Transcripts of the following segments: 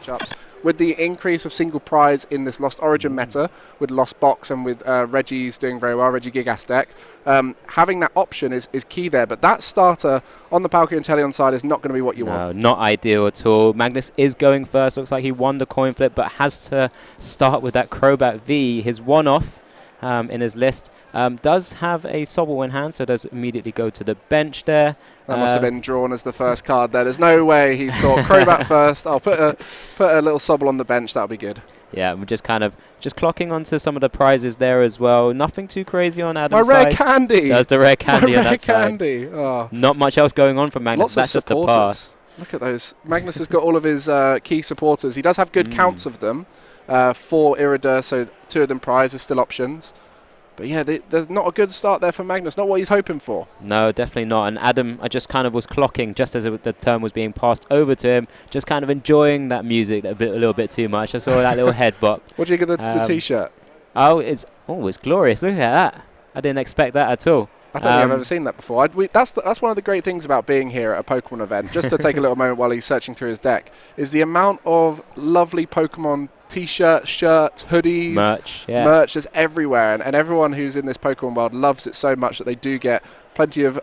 matchups. With the increase of single prize in this Lost Origin meta, with Lost Box and with Reggie's doing very well, Reggie Gigas deck, having that option is key there. But that starter on the Palkia Inteleon side is not going to be what you want. No, not ideal at all. Magnus is going first. Looks like he won the coin flip, but has to start with that Crobat V, his one-off in his list. Does have a Sobble in hand, so does immediately go to the bench there. That must have been drawn as the first card there. There's no way he's thought Crobat first. I'll put a little Sobble on the bench. That'll be good. Yeah, we're just clocking onto some of the prizes there as well. Nothing too crazy on Adam's side. My rare candy. There's the rare candy on that side. My rare candy. Oh. Not much else going on from Magnus. Lots That's of just a supporters. pass. Look at those. Magnus has got all of his key supporters. He does have good counts of them. 4 Irida, so 2 of them prize are still options. But yeah, there's not a good start there for Magnus. Not what he's hoping for. No, definitely not. And Adam, I just kind of was clocking just as the turn was being passed over to him, just kind of enjoying that music a little bit too much. I saw that little headbutt. What do you think of the T-shirt? Oh, it's glorious. Look at that. I didn't expect that at all. I don't think I've ever seen that before. That's one of the great things about being here at a Pokemon event, just to take a little moment while he's searching through his deck, is the amount of lovely Pokemon T-shirts, shirts, hoodies, merch is everywhere. And everyone who's in this Pokemon world loves it so much that they do get plenty of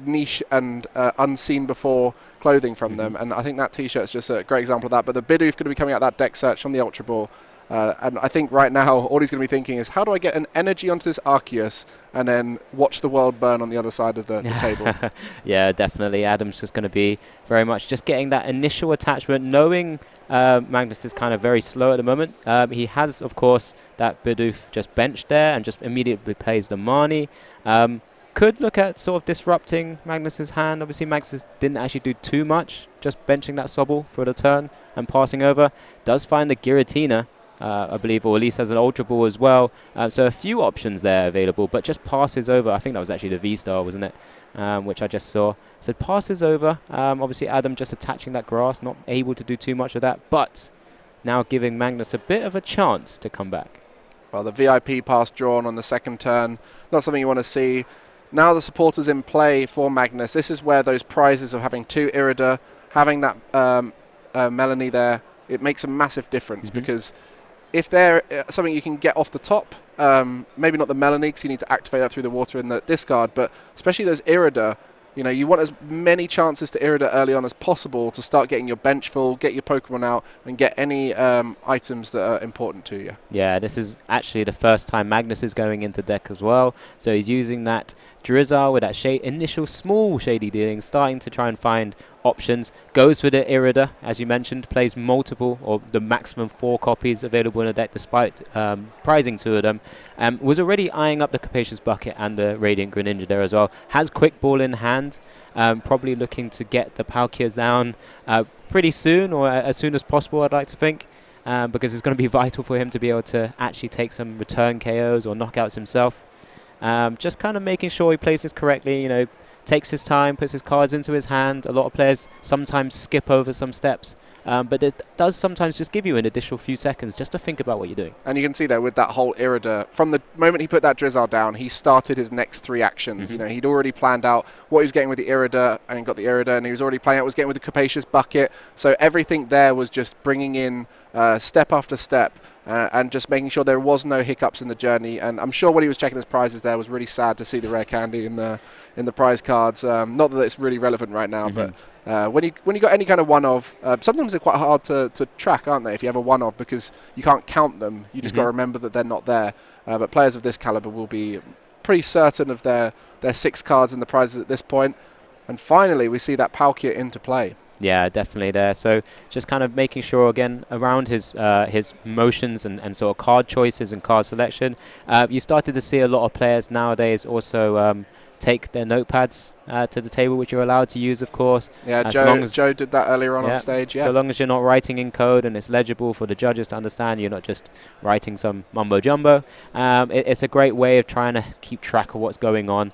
niche and unseen before clothing from them. And I think that T-shirt is just a great example of that. But the Bidoof going to be coming out that deck search on the Ultra Ball. And I think right now all he's going to be thinking is, how do I get an energy onto this Arceus and then watch the world burn on the other side of the table? Yeah, definitely. Adam's just going to be very much just getting that initial attachment, knowing Magnus is kind of very slow at the moment. He has, of course, that Bidoof just benched there and just immediately plays the Marnie. Could look at sort of disrupting Magnus's hand. Obviously, Magnus didn't actually do too much, just benching that Sobble for the turn and passing over. Does find the Giratina, I believe, or at least has an Ultra Ball as well. So a few options there available, but just passes over. I think that was actually the V-Star, wasn't it? Which I just saw. So passes over. Obviously, Adam just attaching that grass, not able to do too much of that, but now giving Magnus a bit of a chance to come back. Well, the VIP pass drawn on the second turn, not something you want to see. Now the supporters in play for Magnus. This is where those prizes of having 2 Irida, having that Melanie there, it makes a massive difference because if they're something you can get off the top, maybe not the Melanie because you need to activate that through the water in the discard, but especially those Irida, you want as many chances to Irida early on as possible to start getting your bench full, get your Pokemon out, and get any items that are important to you. Yeah, this is actually the first time Magnus is going into deck as well. So he's using that Drizzile with that initial small shady dealing, starting to try and find options. Goes for the Irida, as you mentioned, plays multiple or the maximum 4 copies available in a deck despite prizing 2 of them. Was already eyeing up the Capacious Bucket and the Radiant Greninja there as well. Has Quick Ball in hand, probably looking to get the Palkia down pretty soon, or as soon as possible, I'd like to think. Because it's going to be vital for him to be able to actually take some return KOs or knockouts himself. Just kind of making sure he plays this correctly, takes his time, puts his cards into his hand. A lot of players sometimes skip over some steps, but it does sometimes just give you an additional few seconds just to think about what you're doing. And you can see there with that whole Irida, from the moment he put that Drizzile down, he started his next 3 actions. He'd already planned out what he was getting with the Irida, and got the Irida, and he was already planning out what he was getting with the Capacious Bucket. So everything there was just bringing in step after step, and just making sure there was no hiccups in the journey. And I'm sure when he was checking his prizes there, was really sad to see the rare candy in the prize cards. Not that it's really relevant right now, but when you got any kind of one-of, sometimes they're quite hard to track, aren't they? If you have a one-of, because you can't count them, you just got to remember that they're not there. But players of this caliber will be pretty certain of their 6 cards in the prizes at this point. And finally, we see that Palkia into play. Yeah, definitely there. So just kind of making sure, again, around his motions and sort of card choices and card selection. You started to see a lot of players nowadays also take their notepads to the table, which you're allowed to use, of course. Yeah, Joe did that earlier on stage. Yeah. So long as you're not writing in code and it's legible for the judges to understand, you're not just writing some mumbo-jumbo. It's a great way of trying to keep track of what's going on.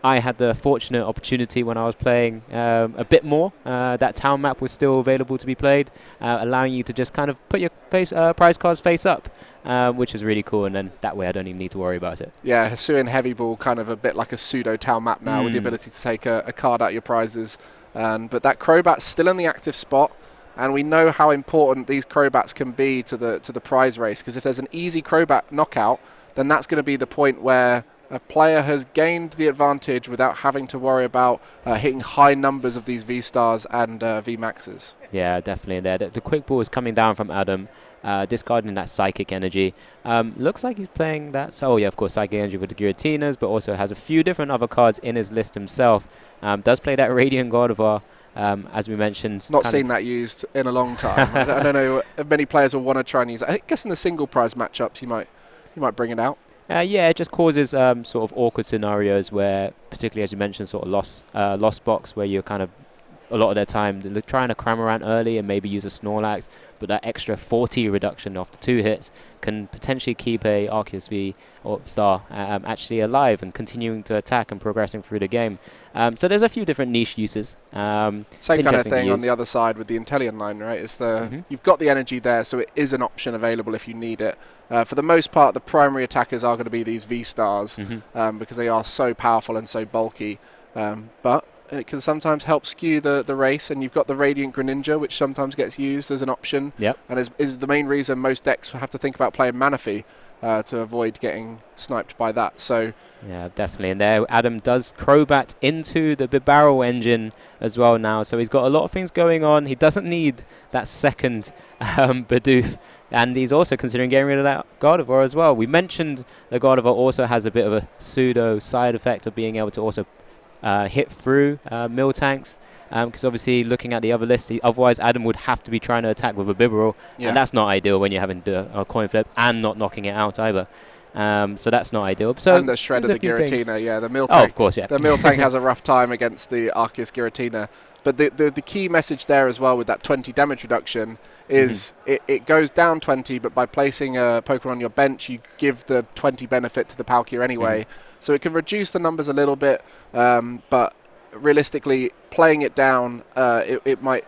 I had the fortunate opportunity when I was playing a bit more. That town map was still available to be played, allowing you to just kind of put your prize cards face up, which is really cool. And then that way I don't even need to worry about it. Yeah, Hisuian Heavy Ball, kind of a bit like a pseudo town map now with the ability to take a card out of your prizes. But that Crobat's still in the active spot. And we know how important these Crobats can be to the prize race, because if there's an easy Crobat knockout, then that's going to be the point where a player has gained the advantage without having to worry about hitting high numbers of these V-Stars and V-Maxes. Yeah, definitely there. The quick ball is coming down from Adam, discarding that Psychic Energy. Looks like he's playing that. So, yeah, of course, Psychic Energy with the Giratinas, but also has a few different other cards in his list himself. Does play that Radiant Gardevoir, as we mentioned. Not seen that used in a long time. I don't know if many players will want to try and use it. I guess in the single prize matchups, you might bring it out. Yeah, it just causes sort of awkward scenarios where, particularly as you mentioned, sort of lost box, where you're kind of a lot of their time they're trying to cram around early and maybe use a Snorlax, but that extra 40 reduction after 2 hits can potentially keep a Arceus V or Star actually alive and continuing to attack and progressing through the game. So there's a few different niche uses. Same kind of thing on the other side with the Inteleon line, right? It's you've got the energy there, so it is an option available if you need it. For the most part, the primary attackers are going to be these V-Stars because they are so powerful and so bulky. But it can sometimes help skew the race, and you've got the Radiant Greninja, which sometimes gets used as an option. Yep. And is the main reason most decks have to think about playing Manaphy to avoid getting sniped by that. So yeah, definitely. And there, Adam does Crobat into the Bibarel engine as well now. So he's got a lot of things going on. He doesn't need that second Bidoof. And he's also considering getting rid of that Gardevoir as well. We mentioned the Gardevoir also has a bit of a pseudo side effect of being able to also hit through Miltanks. Because obviously, looking at the other list, otherwise Adam would have to be trying to attack with a Bibarel. Yeah. And that's not ideal when you're having a coin flip and not knocking it out either. So that's not ideal. So and the shred of the Giratina, yeah, the Miltank. Oh, of course, yeah. The Miltank has a rough time against the Arceus Giratina. But the key message there as well with that 20 damage reduction is it goes down 20, but by placing a Pokemon on your bench, you give the 20 benefit to the Palkia anyway. So it can reduce the numbers a little bit, but realistically, playing it down, it might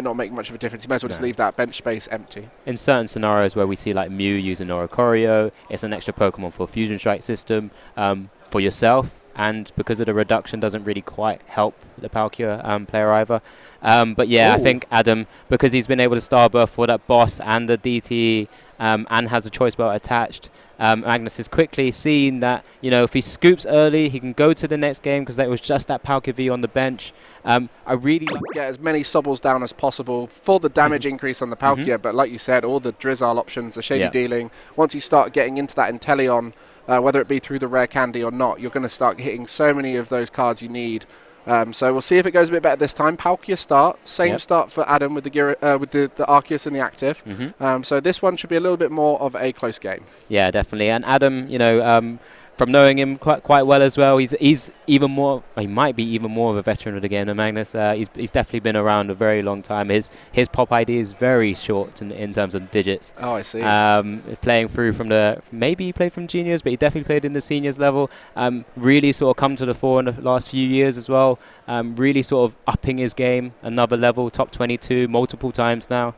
not make much of a difference. You might as well just leave that bench space empty. In certain scenarios where we see like Mew using Oricorio, it's an extra Pokemon for a Fusion Strike system for yourself. And because of the reduction, doesn't really quite help the Palkia player either. But yeah, I think Adam, because he's been able to Starbirth for that boss and the DT and has the Choice Belt attached, Magnus has quickly seen that, you know, if he scoops early, he can go to the next game because that was just that Palkia V on the bench. I really like to get as many Sobbles down as possible for the damage increase on the Palkia, but like you said, all the Drizzile options, the Shady Dealing, once you start getting into that Inteleon, whether it be through the rare candy or not, you're going to start hitting so many of those cards you need. So we'll see if it goes a bit better this time. Palkia start, same start for Adam with the Arceus in the active. So this one should be a little bit more of a close game. Yeah, definitely. And Adam, you know, from knowing him quite well as well, he's even more. He might be even more of a veteran of the game than Magnus. He's definitely been around a very long time. His pop ID is very short in terms of digits. Oh, I see. Playing through from maybe he played from juniors, but he definitely played in the seniors level. Really sort of come to the fore in the last few years as well. Really sort of upping his game another level, top 22 multiple times now.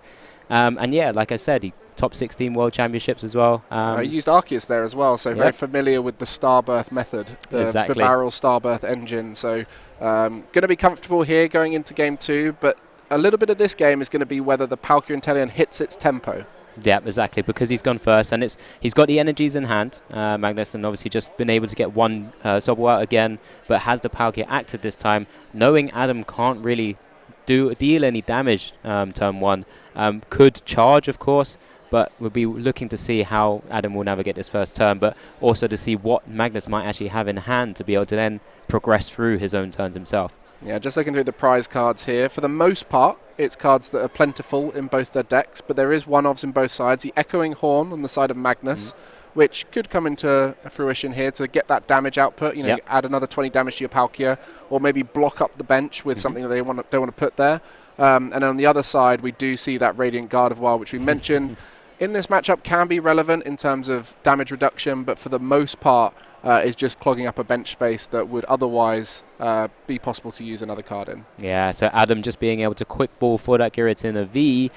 And yeah, like I said, he top 16 World Championships as well. He used Arceus there as well, so very familiar with the Starbirth method, the barrel Starbirth engine. So going to be comfortable here going into Game 2, but a little bit of this game is going to be whether the Palkia Inteleon hits its tempo. Yeah, exactly, because he's gone first, and he's got the energies in hand, Magnus, and obviously just been able to get one Sobble out again, but has the Palkia active this time, knowing Adam can't really deal any damage turn 1. Could charge, of course, but we'll be looking to see how Adam will navigate this first turn, but also to see what Magnus might actually have in hand to be able to then progress through his own turns himself. Yeah, just looking through the prize cards here. For the most part, it's cards that are plentiful in both their decks, but there is one-ofs in both sides. The Echoing Horn on the side of Magnus, which could come into fruition here to get that damage output, you know, add another 20 damage to your Palkia, or maybe block up the bench with something that they don't want to put there. And on the other side, we do see that Radiant Gardevoir, which we mentioned in this matchup can be relevant in terms of damage reduction, but for the most part is just clogging up a bench space that would otherwise be possible to use another card in. Yeah, so Adam just being able to quick ball for that Giratina V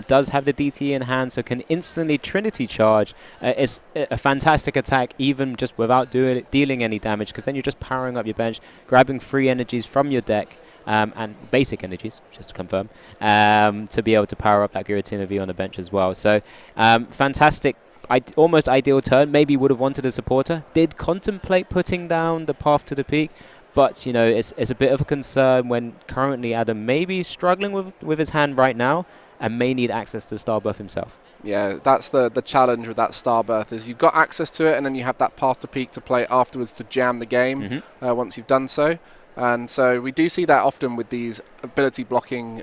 does have the DT in hand, so can instantly Trinity Charge. It's a fantastic attack, even just without dealing any damage, because then you're just powering up your bench, grabbing free energies from your deck, and basic energies, just to confirm, to be able to power up that Giratina V on the bench as well. So fantastic. Almost ideal turn. Maybe would have wanted a supporter. Did contemplate putting down the Path to the Peak, but it's a bit of a concern when currently Adam may be struggling with his hand right now and may need access to the Starbirth himself. Yeah, that's the challenge with that Starbirth, is you've got access to it, and then you have that Path to Peak to play afterwards to jam the game once you've done so. And so we do see that often with these ability blocking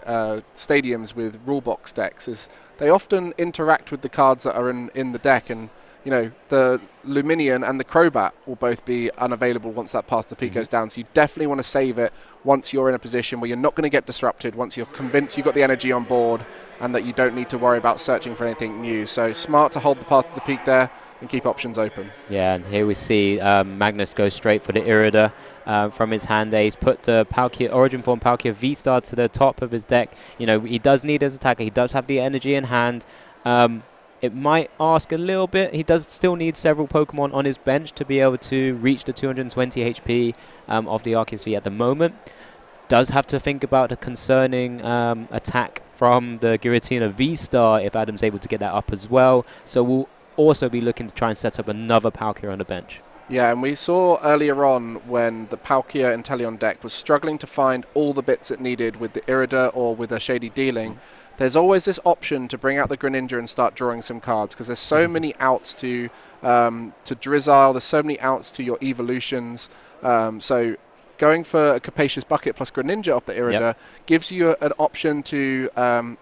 stadiums with rule box decks, is they often interact with the cards that are in the deck, and the Luminion and the Crobat will both be unavailable once that Path to Peak goes down. So you definitely want to save it once you're in a position where you're not going to get disrupted, once you're convinced you've got the energy on board and that you don't need to worry about searching for anything new. So smart to hold the Path to the Peak there and keep options open. Yeah, and here we see Magnus go straight for the Irida from his hand there. He's put the Origin Form Palkia VStar to the top of his deck. He does need his attacker. He does have the energy in hand. It might ask a little bit. He does still need several Pokemon on his bench to be able to reach the 220 HP of the Arceus V at the moment. Does have to think about the concerning attack from the Giratina V-Star if Adam's able to get that up as well. So we'll also be looking to try and set up another Palkia on the bench. Yeah, and we saw earlier on when the Palkia Inteleon deck was struggling to find all the bits it needed with the Irida or with a Shady Dealing. There's always this option to bring out the Greninja and start drawing some cards, because there's so many outs to Drizzile, there's so many outs to your evolutions. So going for a Capacious Bucket plus Greninja off the Irida gives you an option to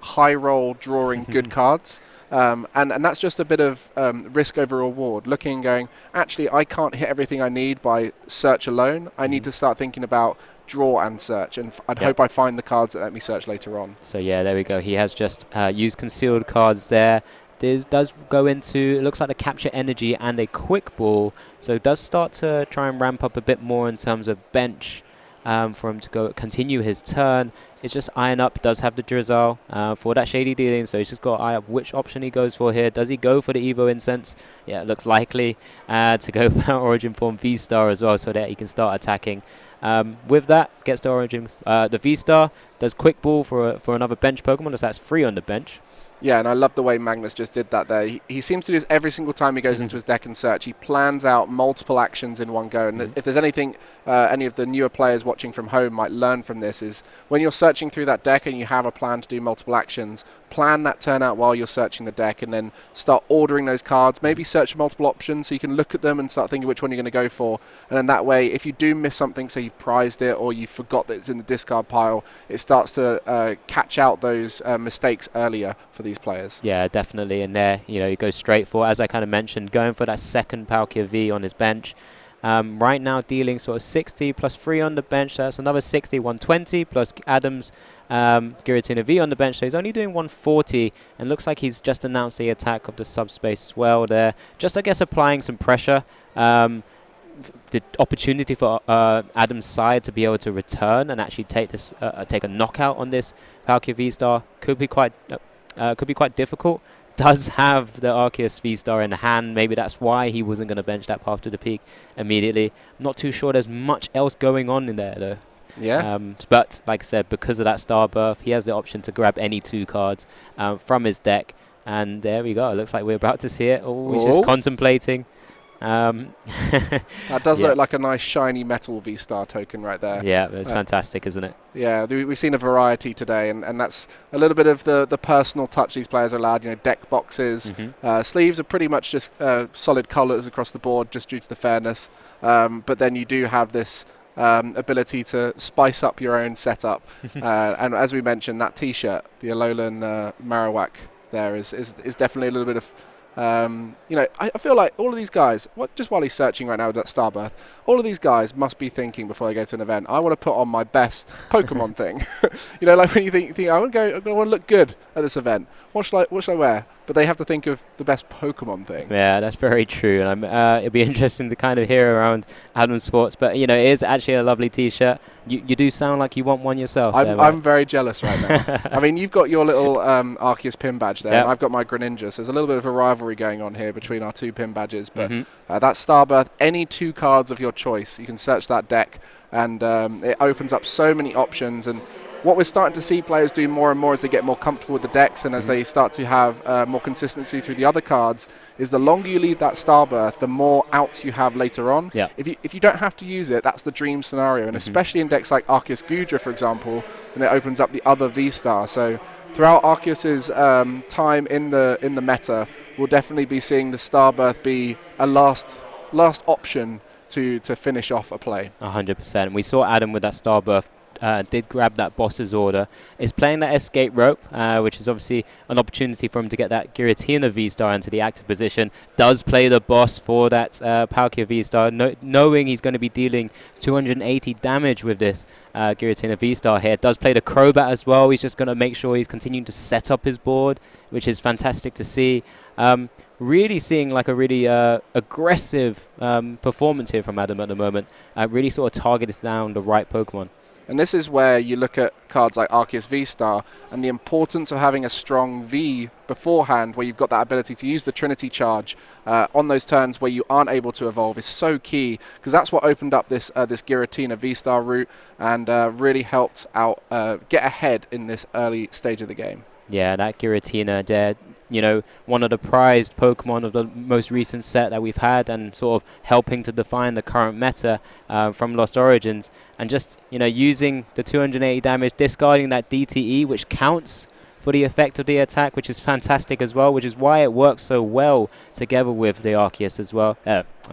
high roll drawing good cards. And that's just a bit of risk over reward, looking and going, actually, I can't hit everything I need by search alone. I need to start thinking about draw and search, and I'd hope I find the cards that let me search later on. So yeah, there we go. He has just used concealed cards there. This does go into, it looks like the Capture Energy and a Quick Ball, so it does start to try and ramp up a bit more in terms of bench for him to continue his turn. It's just Iron Up, does have the Drizzile for that Shady Dealing, so he's just got to eye up which option he goes for here. Does he go for the Evo Incense? Yeah, it looks likely to go for Origin Form V-Star as well, so that he can start attacking. With that, gets the Origin, the V-Star, does Quick Ball for another bench Pokemon, so that's 3 on the bench. Yeah, and I love the way Magnus just did that there. He seems to do this every single time he goes into his deck and search. He plans out multiple actions in one go. And if there's anything any of the newer players watching from home might learn from this, is when you're searching through that deck and you have a plan to do multiple actions, plan that turn out while you're searching the deck, and then start ordering those cards. Maybe search multiple options so you can look at them and start thinking which one you're going to go for. And then that way, if you do miss something, say you've prized it or you forgot that it's in the discard pile, it starts to catch out those mistakes earlier for these players. Yeah, definitely. And there, he goes straight for, as I kind of mentioned, going for that second Palkia V on his bench. Right now dealing sort of 60 plus 3 on the bench, so that's another 60, 120 plus Adams Giratina V on the bench, so he's only doing 140, and looks like he's just announced the attack of the Subspace Swell there, just I guess applying some pressure. The opportunity for Adam's side to be able to return and actually take this take a knockout on this Palkia V-Star could be quite difficult. Does have the Arceus V-Star in hand. Maybe that's why he wasn't going to bench that Path to the Peak immediately. Not too sure there's much else going on in there, though. Yeah. But, like I said, because of that Starbirth, he has the option to grab any 2 cards from his deck. And there we go. It looks like we're about to see it. Oh, he's just contemplating. That does look like a nice shiny metal V-Star token right there. Yeah, it's fantastic, isn't it? Yeah, we've seen a variety today, and that's a little bit of the personal touch these players are allowed. Deck boxes, sleeves are pretty much just solid colours across the board, just due to the fairness. But then you do have this ability to spice up your own setup. And as we mentioned, that T-shirt, the Alolan Marowak, there is definitely a little bit of. I feel like all of these guys, just while he's searching right now with that Starbirth, all of these guys must be thinking before they go to an event, I want to put on my best Pokemon thing. Like when you think I want to look good at this event. What should I wear? but they have to think of the best Pokemon thing. Yeah, that's very true. And it'd be interesting to kind of hear around Adam's thoughts. But, you know, it is actually a lovely T-shirt. You do sound like you want one yourself. I'm very jealous right now. I mean, you've got your little Arceus pin badge there, and I've got my Greninja, so there's a little bit of a rivalry going on here between our 2 pin badges. But that Starbirth, any 2 cards of your choice, you can search that deck, and it opens up so many options. And what we're starting to see players do more and more as they get more comfortable with the decks and as they start to have more consistency through the other cards is the longer you leave that Starbirth, the more outs you have later on. Yeah. If you don't have to use it, that's the dream scenario, and especially in decks like Arceus Gudra, for example, and it opens up the other V-Star. So throughout Arceus's time in the meta, we'll definitely be seeing the Starbirth be a last option to finish off a play. 100%. We saw Adam with that Starbirth. Did grab that boss's order, is playing that escape rope, which is obviously an opportunity for him to get that Giratina V-Star into the active position. Does play the boss for that Palkia V-Star, knowing he's going to be dealing 280 damage with this Giratina V-Star here. Does play the Crobat as well. He's just going to make sure he's continuing to set up his board, which is fantastic to see. Really seeing like a really aggressive performance here from Adam at the moment. Really sort of targeted down the right Pokemon. And this is where you look at cards like Arceus V-Star and the importance of having a strong V beforehand where you've got that ability to use the Trinity Charge on those turns where you aren't able to evolve is so key, because that's what opened up this Giratina V-Star route and really helped out get ahead in this early stage of the game. Yeah, that Giratina there, you know, one of the prized Pokemon of the most recent set that we've had, and sort of helping to define the current meta from Lost Origins. And just, you know, using the 280 damage, discarding that DTE, which counts for the effect of the attack, which is fantastic as well, which is why it works so well together with the Arceus as well.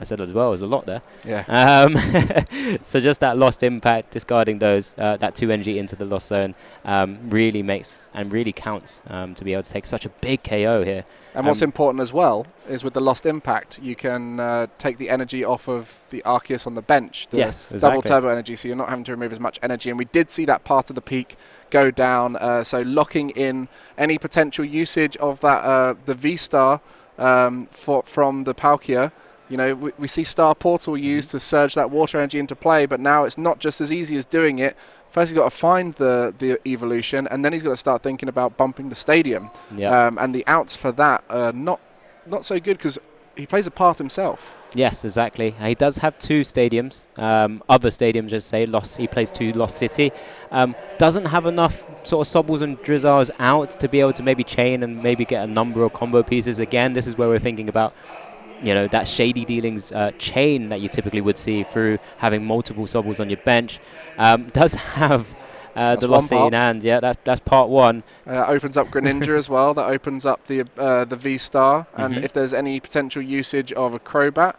I said as well, there's a lot there. Yeah. So just that lost impact, discarding those, that 2NG into the lost zone, really makes and really counts to be able to take such a big KO here. And what's important as well is with the lost impact, you can take the energy off of the Arceus on the bench, the double turbo energy, so you're not having to remove as much energy. And we did see that part of the peak go down, so locking in any potential usage of that the V-Star from the Palkia. You know, we see Star Portal used to surge that water energy into play, but now it's not just as easy as doing it. First, he's got to find the evolution, and then he's got to start thinking about bumping the stadium. Yeah. And the outs for that are not so good because he plays a path himself. Yes, exactly. He does have 2 stadiums, other stadiums, just say. He plays 2 Lost City. Doesn't have enough sort of Sobbles and Drizzars out to be able to maybe chain and maybe get a number of combo pieces. Again, this is where we're thinking about, you know, that shady dealings chain that you typically would see through having multiple Sobbles on your bench. Does have the Lost City in hand. Yeah, that's part 1. Opens up Greninja as well. That opens up the V-Star. And if there's any potential usage of a Crobat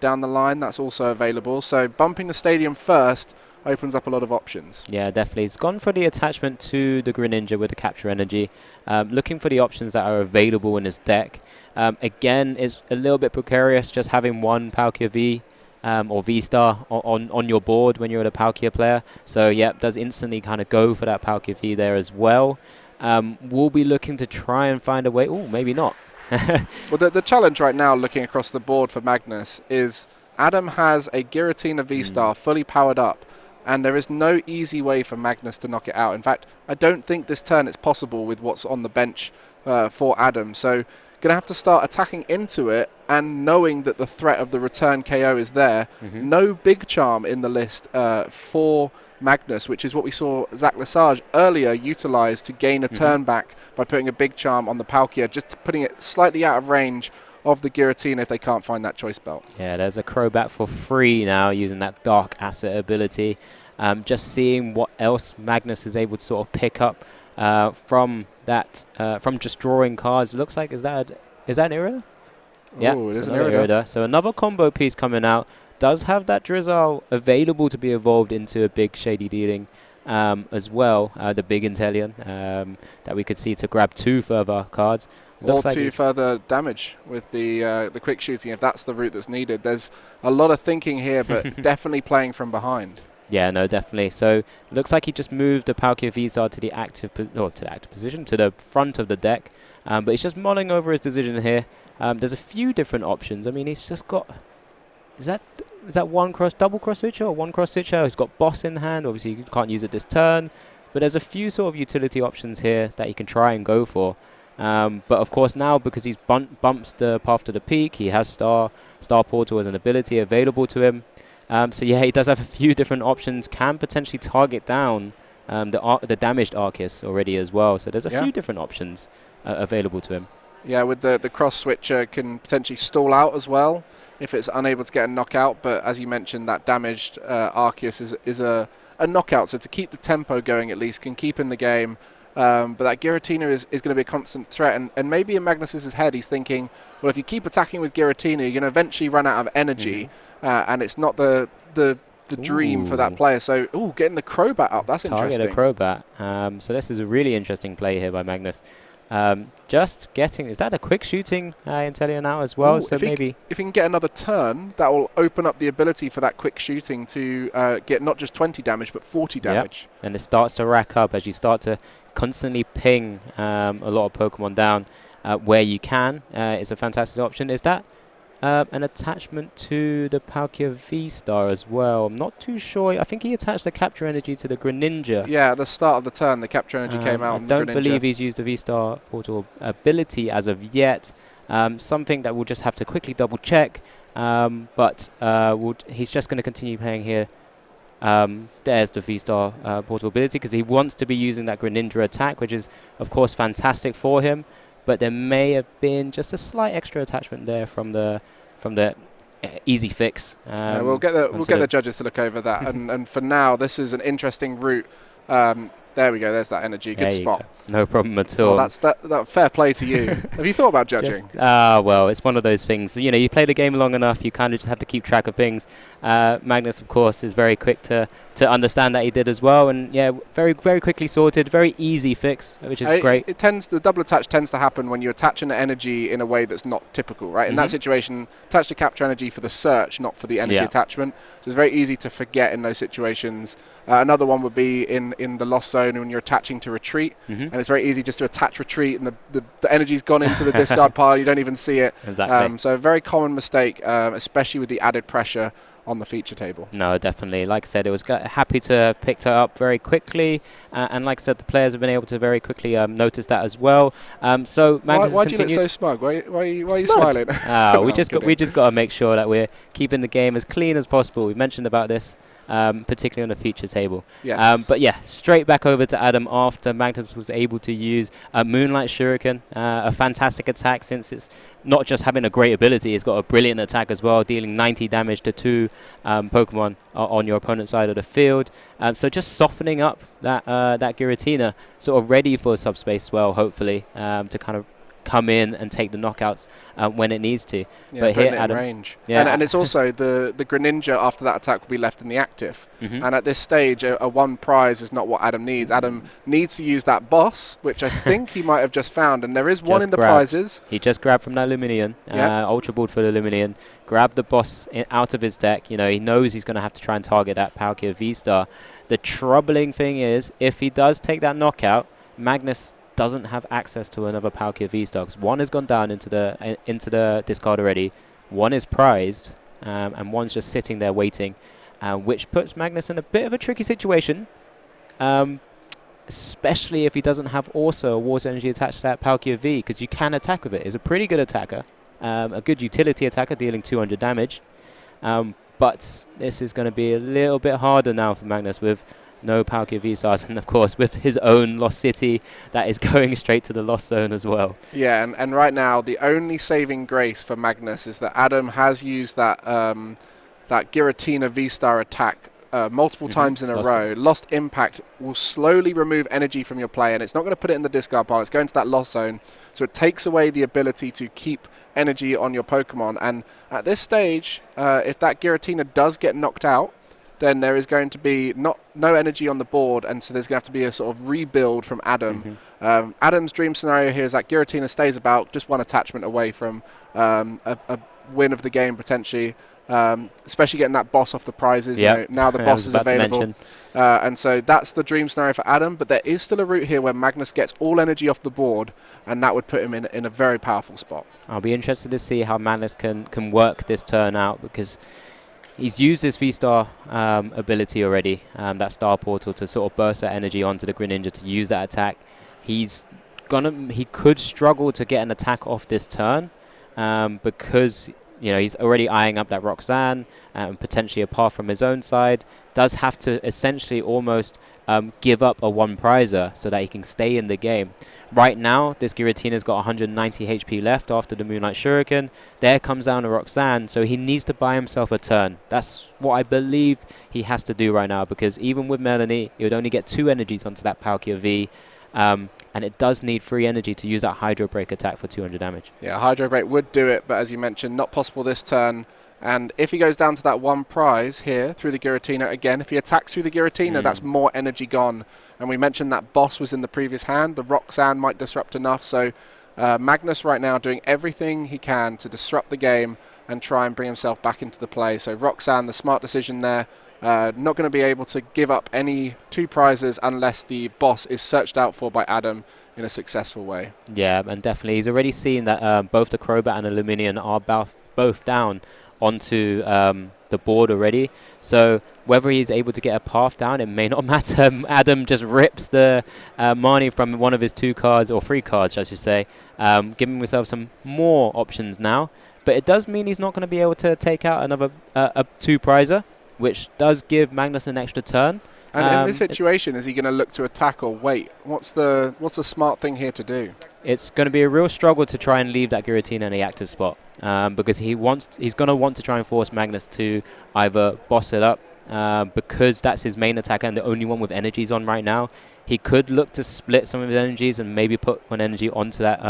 down the line, that's also available. So bumping the stadium first opens up a lot of options. Yeah, definitely. It's gone for the attachment to the Greninja with the capture energy. Looking for the options that are available in his deck. Again, it's a little bit precarious just having one Palkia V or V-Star on your board when you're a Palkia player. So, yeah, does instantly kind of go for that Palkia V there as well. We'll be looking to try and find a way. Oh, maybe not. Well, the challenge right now, looking across the board for Magnus, is Adam has a Giratina V-Star fully powered up, and there is no easy way for Magnus to knock it out. In fact, I don't think this turn it's possible with what's on the bench for Adam. So going to have to start attacking into it, and knowing that the threat of the return KO is there. No Big Charm in the list for Magnus, which is what we saw Zach Lesage earlier utilize to gain a turn back by putting a Big Charm on the Palkia, just putting it slightly out of range of the Giratina if they can't find that choice belt. Yeah, there's a Crobat for free now using that Dark Asset ability. Just seeing what else Magnus is able to sort of pick up from that, from just drawing cards. It looks like, is that an Irida? Yeah, it is an Irida. So another combo piece coming out. Does have that Drizzle available to be evolved into a big Shady Dealing as well. The big Inteleon that we could see to grab 2 further cards. Or 2 further damage with the quick shooting, if that's the route that's needed. There's a lot of thinking here, but definitely playing from behind. Yeah, no, definitely. So looks like he just moved the Palkia VStar to the active position, to the front of the deck. But he's just mulling over his decision here. There's a few different options. I mean, he's just got... Is that double cross switcher or one cross switcher? He's got boss in hand. Obviously, you can't use it this turn. But there's a few sort of utility options here that he can try and go for. But of course now, because he's bumped the path to the peak, he has Star Portal as an ability available to him. So yeah, he does have a few different options. Can potentially target down the damaged Arceus already as well. So there's a few different options available to him. Yeah, with the cross switcher can potentially stall out as well if it's unable to get a knockout. But as you mentioned, that damaged Arceus is a knockout. So to keep the tempo going at least, can keep in the game. But that Giratina is going to be a constant threat. And maybe in Magnus's head, he's thinking, well, if you keep attacking with Giratina, you're going to eventually run out of energy. And it's not the dream for that player. So, getting the Crobat up, that's interesting. Target a Crobat. So this is a really interesting play here by Magnus. Just getting... Is that a quick shooting Inteleon now as well? So maybe... If he can get another turn, that will open up the ability for that quick shooting to get not just 20 damage, but 40 damage. Yep. And it starts to rack up as you start to constantly ping a lot of Pokemon down where you can. It's a fantastic option. Is that an attachment to the Palkia VStar as well? I'm not too sure. I think he attached the Capture Energy to the Greninja. Yeah, at the start of the turn, the Capture Energy came out. I don't believe he's used the VStar Portal ability as of yet. Something that we'll just have to quickly double check. But he's just going to continue playing here. There's the VStar Portal ability because he wants to be using that Greninja attack, which is, of course, fantastic for him. But there may have been just a slight extra attachment there from the easy fix. We'll get the judges to look over that. and for now, this is an interesting route. There we go. There's that energy. Good spot. No problem at all. Well, that fair play to you. Have you thought about judging? Well, it's one of those things. You know, you play the game long enough, you kind of just have to keep track of things. Magnus, of course, is very quick to understand that he did as well. And yeah, very, very quickly sorted. Very easy fix, which is great. The double attach tends to happen when you attach an energy in a way that's not typical, right? In that situation, attach the Capture Energy for the search, not for the energy attachment. So it's very easy to forget in those situations. Another one would be in the Lost Zone when you're attaching to Retreat. And it's very easy just to attach Retreat and the energy's gone into the discard pile. You don't even see it. Exactly. So a very common mistake, especially with the added pressure on the feature table. No, definitely. Like I said, it was happy to have picked her up very quickly. And like I said, the players have been able to very quickly notice that as well. So Magnus why do you look so smug? Why are you smiling? we just got to make sure that we're keeping the game as clean as possible. We mentioned about this. Particularly on the feature table. Yes. But yeah, straight back over to Adam after Magnus was able to use Moonlight Shuriken, a fantastic attack since it's not just having a great ability, it's got a brilliant attack as well, dealing 90 damage to 2 Pokemon on your opponent's side of the field. So just softening up that Giratina, sort of ready for Subspace Swell, hopefully, to kind of come in and take the knockouts when it needs to. Yeah, but here, Adam, range. Yeah. And it's also the Greninja after that attack will be left in the active. And at this stage, a one prize is not what Adam needs. Adam needs to use that boss, which I think he might have just found. And there is one in the prizes. He just grabbed from that Lumineon, Ultra Ball for the Lumineon, grabbed the boss out of his deck. You know, he knows he's going to have to try and target that Palkia VStar. The troubling thing is, if he does take that knockout, Magnus doesn't have access to another Palkia VStar because one has gone down into the discard already, one is prized, and one's just sitting there waiting, which puts Magnus in a bit of a tricky situation, especially if he doesn't have also a Water Energy attached to that Palkia V, because you can attack with it. It's a pretty good attacker, a good utility attacker dealing 200 damage, but this is going to be a little bit harder now for Magnus with no Palkia VSars, and of course with his own Lost City that is going straight to the Lost Zone as well. Yeah, and right now the only saving grace for Magnus is that Adam has used that Giratina VStar attack multiple times in a row. Lost Impact will slowly remove energy from your play, and it's not going to put it in the discard pile. It's going to that Lost Zone, so it takes away the ability to keep energy on your Pokemon. And at this stage, if that Giratina does get knocked out, then there is going to be no energy on the board, and so there's going to have to be a sort of rebuild from Adam. Adam's dream scenario here is that Giratina stays about, just one attachment away from a win of the game potentially. especially getting that boss off the prizes. You know, now the boss is available. And so that's the dream scenario for Adam, but there is still a route here where Magnus gets all energy off the board, and that would put him in a very powerful spot. I'll be interested to see how Magnus can work this turn out, because he's used his VStar ability already, that Star Portal, to sort of burst that energy onto the Greninja to use that attack. He could struggle to get an attack off this turn, because he's already eyeing up that Roxanne and potentially a path from his own side. Does have to essentially almost give up a one prizer so that he can stay in the game. Right now, this Giratina's got 190 HP left after the Moonlight Shuriken. There comes down to Roxanne, so he needs to buy himself a turn. That's what I believe he has to do right now, because even with Melanie, he would only get 2 energies onto that Palkia V. And it does need 3 energy to use that Hydro Break attack for 200 damage. Yeah, Hydro Break would do it, but as you mentioned, not possible this turn. And if he goes down to that one prize here through the Giratina, again, if he attacks through the Giratina, that's more energy gone. And we mentioned that boss was in the previous hand. The Roxanne might disrupt enough. So Magnus right now doing everything he can to disrupt the game and try and bring himself back into the play. So Roxanne, the smart decision there. Not going to be able to give up any 2 prizes unless the boss is searched out for by Adam in a successful way. Yeah, and definitely he's already seen that both the Crobat and the Luminion are both down onto the board already. So whether he's able to get a path down, it may not matter. Adam just rips the Marnie from one of his 2 cards, or 3 cards, I should say, giving himself some more options now. But it does mean he's not going to be able to take out another 2 prizer, which does give Magnus an extra turn. And in this situation, is he going to look to attack or wait? What's the smart thing here to do? It's going to be a real struggle to try and leave that Giratina in the active spot, because he's going to want to try and force Magnus to either boss it up, because that's his main attacker and the only one with energies on right now. He could look to split some of his energies and maybe put one energy onto that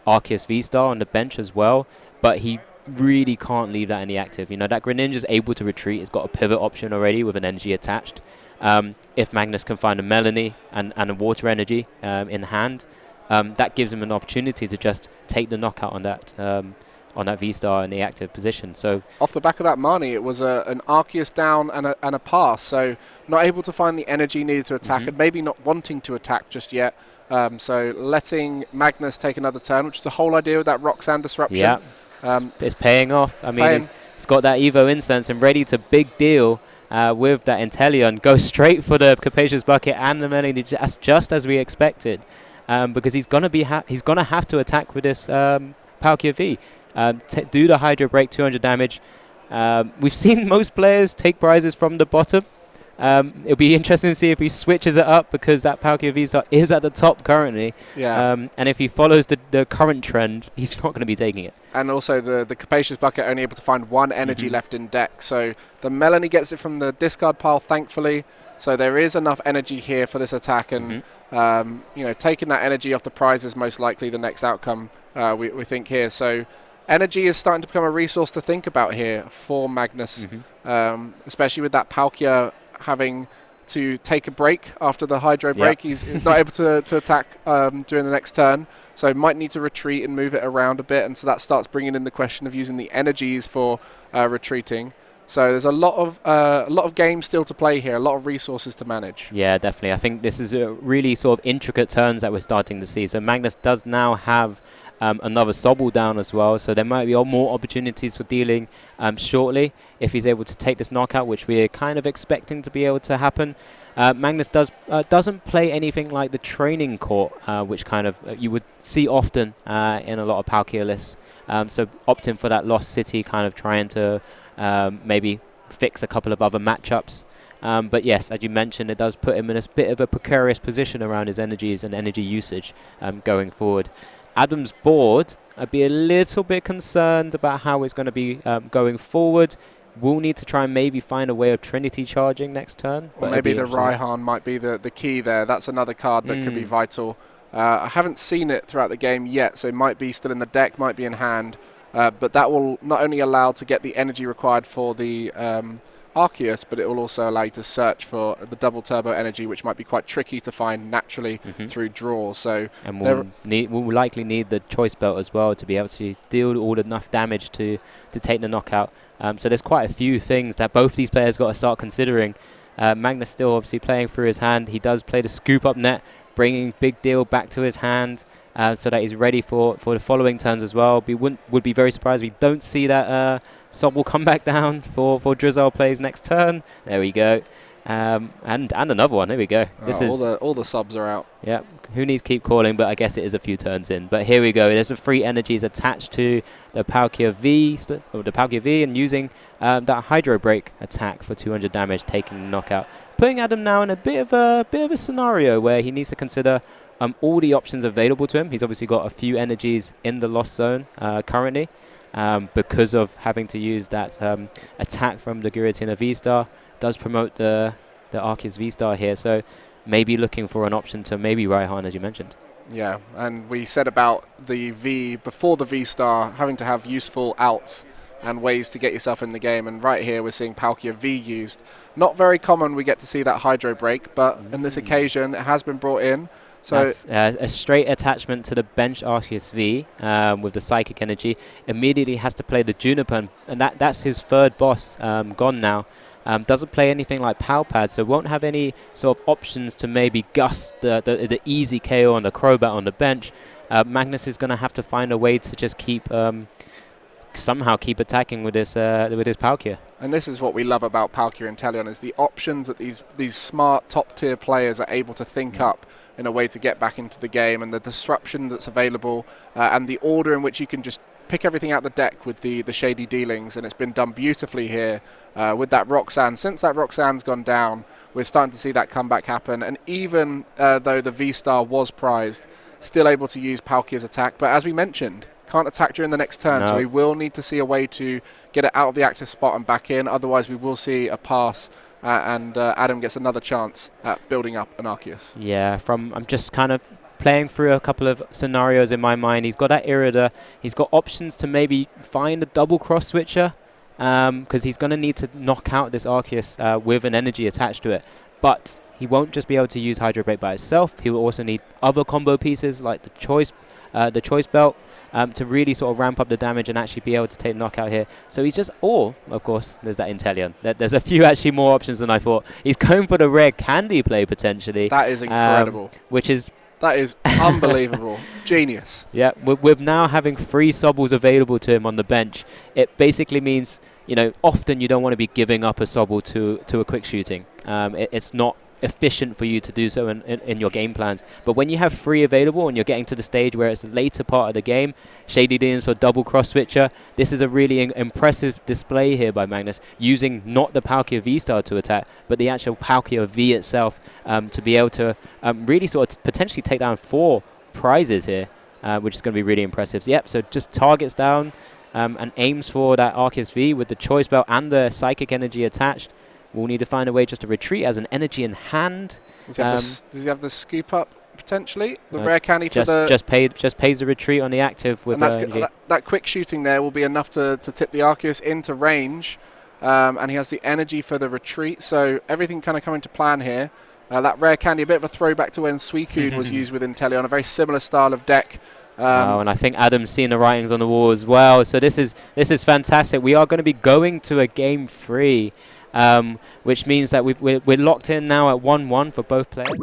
Arceus VStar on the bench as well, but he really can't leave that in the active. That Greninja's able to retreat. It's got a pivot option already with an energy attached. If Magnus can find a Melanie and a water energy in hand, that gives him an opportunity to just take the knockout on that V-Star in the active position. So off the back of that Marnie, it was an Arceus down and a pass, so not able to find the energy needed to attack, and maybe not wanting to attack just yet. So letting Magnus take another turn, which is the whole idea of that Roxanne disruption. Yeah. It's paying off. It's got that Evo Incense and ready to big deal with that Inteleon. Go straight for the Capacious Bucket and the Melanie, just as we expected, because he's gonna have to attack with this Palkia V. Do the Hydro Break, 200 damage. We've seen most players take prizes from the bottom. It'll be interesting to see if he switches it up, because that Palkia V-Star is at the top currently. Yeah. And if he follows the current trend, he's not going to be taking it. And also the Capacious Bucket only able to find 1 energy left in deck. So the Melanie gets it from the discard pile, thankfully. So there is enough energy here for this attack. And, taking that energy off the prize is most likely the next outcome, we think here. So energy is starting to become a resource to think about here for Magnus, especially with that Palkia having to take a break after the Hydro Break. He's not able to attack during the next turn, so might need to retreat and move it around a bit, and so that starts bringing in the question of using the energies for retreating. So there's a lot of games still to play here, a lot of resources to manage. Yeah, definitely. I think this is a really sort of intricate turns that we're starting to see. So Magnus does now have another Sobble down as well, so there might be more opportunities for dealing shortly if he's able to take this knockout, which we're kind of expecting to be able to happen. Magnus doesn't play anything like the training court, which kind of you would see often in a lot of Palkia lists. So opting for that Lost City, kind of trying to maybe fix a couple of other matchups. But yes, as you mentioned, it does put him in a bit of a precarious position around his energies and energy usage going forward. Adam's board, I'd be a little bit concerned about how it's going to be going forward. We'll need to try and maybe find a way of Trinity charging next turn. Or maybe the Raihan might be the key there. That's another card that could be vital. I haven't seen it throughout the game yet, so it might be still in the deck, might be in hand. But that will not only allow to get the energy required for the Arceus, but it will also allow you to search for the double turbo energy, which might be quite tricky to find naturally through draw. So, and we'll likely need the choice belt as well to be able to deal all enough damage to take the knockout. So there's quite a few things that both these players got to start considering. Magnus still obviously playing through his hand. He does play the scoop up net, bringing Big Deal back to his hand. So that he's ready for the following turns as well. Would be very surprised if we don't see that Sob will come back down for Drizzle plays next turn. There we go. And another one. There we go. All the subs are out. Yeah. Who needs keep calling? But I guess it is a few turns in. But here we go. There's the free energies attached to the Palkia V, and using that Hydro Break attack for 200 damage, taking the knockout, putting Adam now in a bit of a scenario where he needs to consider all the options available to him. He's obviously got a few energies in the lost zone currently because of having to use that attack from the Giratina VStar. Does promote the Arceus VStar here, so maybe looking for an option to maybe Raihan, as you mentioned. Yeah, and we said about the V before the VStar having to have useful outs and ways to get yourself in the game, and right here we're seeing Palkia V used. Not very common we get to see that Hydro Break, but in this occasion it has been brought in. So that's a straight attachment to the bench Arceus V with the Psychic Energy. Immediately has to play the Juniper, and that's his third boss gone now. Doesn't play anything like Pal Pad, so won't have any sort of options to maybe gust the easy KO on the Crobat on the bench. Magnus is going to have to find a way to just somehow keep attacking with his Palkia. And this is what we love about Palkia Inteleon, is the options that these smart top-tier players are able to think up in a way to get back into the game, and the disruption that's available, and the order in which you can just pick everything out the deck with the shady dealings, and it's been done beautifully here with that Roxanne. Since that Roxanne's gone down, we're starting to see that comeback happen, and even though the V-Star was prized, still able to use Palkia's attack, but as we mentioned, can't attack during the next turn, so we will need to see a way to get it out of the active spot and back in, otherwise we will see a pass, and Adam gets another chance at building up an Arceus. Yeah, I'm just kind of playing through a couple of scenarios in my mind. He's got that Irida. He's got options to maybe find a double cross switcher because he's going to need to knock out this Arceus with an energy attached to it. But he won't just be able to use Hydro Break by itself. He will also need other combo pieces like the choice belt to really sort of ramp up the damage and actually be able to take knockout here. So he's just, of course, there's that Inteleon. There's a few actually more options than I thought. He's going for the rare candy play potentially. That is incredible. That is unbelievable. Genius. Yeah, with now having 3 Sobbles available to him on the bench, it basically means, often you don't want to be giving up a Sobble to a quick shooting. It's not efficient for you to do so in your game plans. But when you have 3 available and you're getting to the stage where it's the later part of the game, Shady Deans for double cross switcher, this is a really impressive display here by Magnus, using not the Palkia V-Star to attack, but the actual Palkia V itself to be able to really sort of potentially take down 4 prizes here, which is going to be really impressive. So just targets down and aims for that Arceus V with the choice belt and the Psychic Energy attached. We'll need to find a way just to retreat as an energy in hand. Does he have the scoop up potentially? The rare candy for just pays the retreat on the active with that quick shooting there will be enough to tip the Arceus into range, and he has the energy for the retreat. So everything kind of coming to plan here. That rare candy, a bit of a throwback to when Suicune was used with Inteleon, a very similar style of deck. And I think Adam's seen the writings on the wall as well. So this is fantastic. We are going to be going to a game 3. Which means that we're locked in now at 1-1 for both players.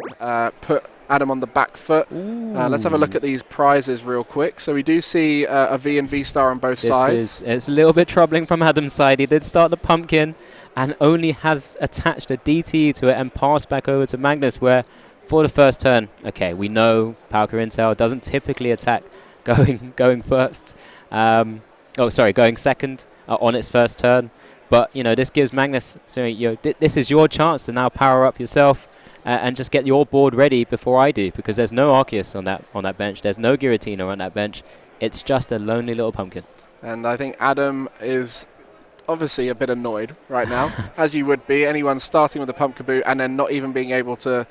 Put Adam on the back foot. Let's have a look at these prizes real quick. So we do see a V and V-Star on both sides. It's a little bit troubling from Adam's side. He did start the pumpkin and only has attached a DT to it and passed back over to Magnus, where for the first turn, okay, we know Palkia Intel doesn't typically attack going first. Going second on its first turn. But, this gives Magnus, this is your chance to now power up yourself and just get your board ready before I do, because there's no Arceus on that bench. There's no Giratina on that bench. It's just a lonely little pumpkin. And I think Adam is obviously a bit annoyed right now, as you would be. Anyone starting with a Pumpkaboo and then not even being able to